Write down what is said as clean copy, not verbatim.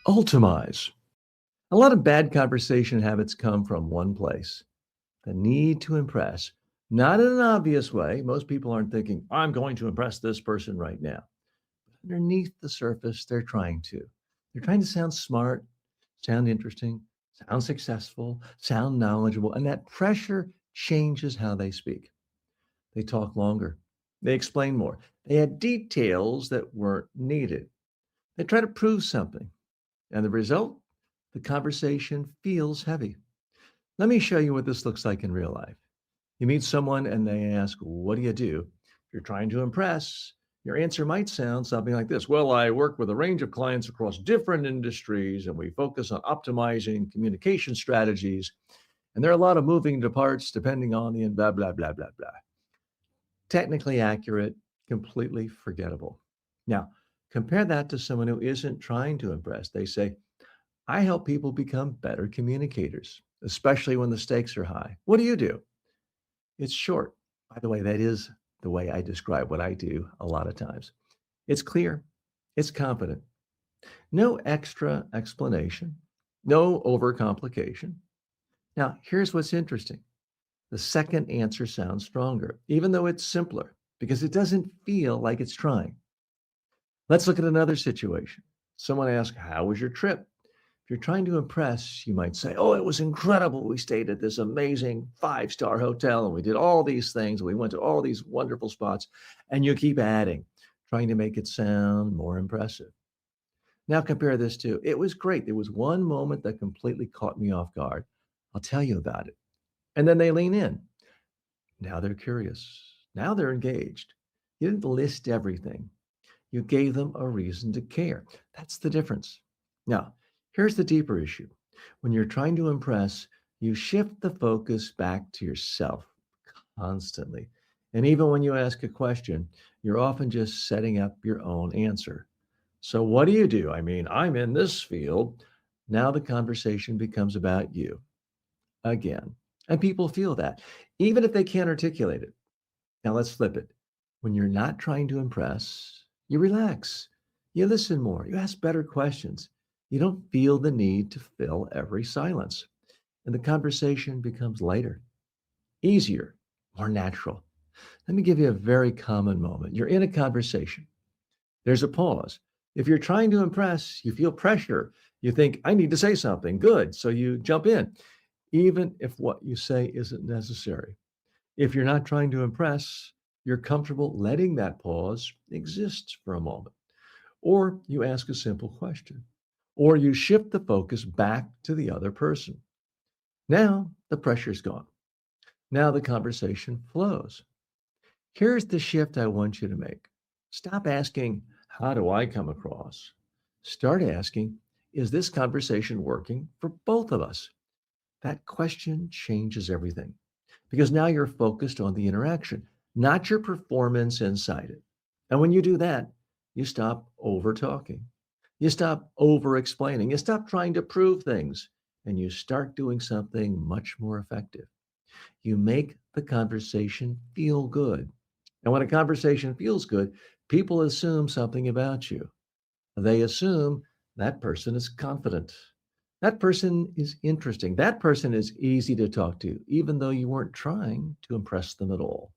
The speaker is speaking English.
Ultamize. A lot of bad conversation habits come from one place, the need to impress. Not in an obvious way. Most people aren't thinking, I'm going to impress this person right now. Underneath the surface, they're trying to. They're trying to sound smart, sound interesting, sound successful, sound knowledgeable, and that pressure changes how they speak. They talk longer, they explain more, they add details that weren't needed. They try to prove something. And the result? The conversation feels heavy. Let me show you what this looks like in real life. You meet someone and they ask, what do you do? If you're trying to impress, your answer might sound something like this. Well, I work with a range of clients across different industries and we focus on optimizing communication strategies. And there are a lot of moving parts depending on the and blah, blah, blah, blah, blah. Technically accurate, completely forgettable. Now, compare that to someone who isn't trying to impress. They say, I help people become better communicators, especially when the stakes are high. What do you do? It's short. By the way, that is the way I describe what I do a lot of times. It's clear, it's confident, no extra explanation, no overcomplication. Now, here's what's interesting. The second answer sounds stronger, even though it's simpler, because it doesn't feel like it's trying. Let's look at another situation. Someone asks, how was your trip? If you're trying to impress, you might say, oh, it was incredible. We stayed at this amazing five-star hotel and we did all these things. We went to all these wonderful spots. And you keep adding, trying to make it sound more impressive. Now compare this to, it was great. There was one moment that completely caught me off guard. I'll tell you about it. And then they lean in. Now they're curious. Now they're engaged. You didn't list everything. You gave them a reason to care. That's the difference. Now, here's the deeper issue. When you're trying to impress, you shift the focus back to yourself constantly. And even when you ask a question, you're often just setting up your own answer. So, what do you do? I mean, I'm in this field. Now the conversation becomes about you again. And people feel that, even if they can't articulate it. Now, let's flip it. When you're not trying to impress, you relax, you listen more, you ask better questions. You don't feel the need to fill every silence. And the conversation becomes lighter, easier, more natural. Let me give you a very common moment. You're in a conversation, there's a pause. If you're trying to impress, you feel pressure. You think, I need to say something good. So you jump in, even if what you say isn't necessary. If you're not trying to impress, you're comfortable letting that pause exist for a moment. Or you ask a simple question, or you shift the focus back to the other person. Now the pressure's gone. Now the conversation flows. Here's the shift I want you to make. Stop asking, how do I come across? Start asking, is this conversation working for both of us? That question changes everything because now you're focused on the interaction, not your performance inside it. And when you do that, you stop over talking. You stop over explaining. You stop trying to prove things and you start doing something much more effective. You make the conversation feel good. And when a conversation feels good, people assume something about you. They assume that person is confident. That person is interesting. That person is easy to talk to, even though you weren't trying to impress them at all.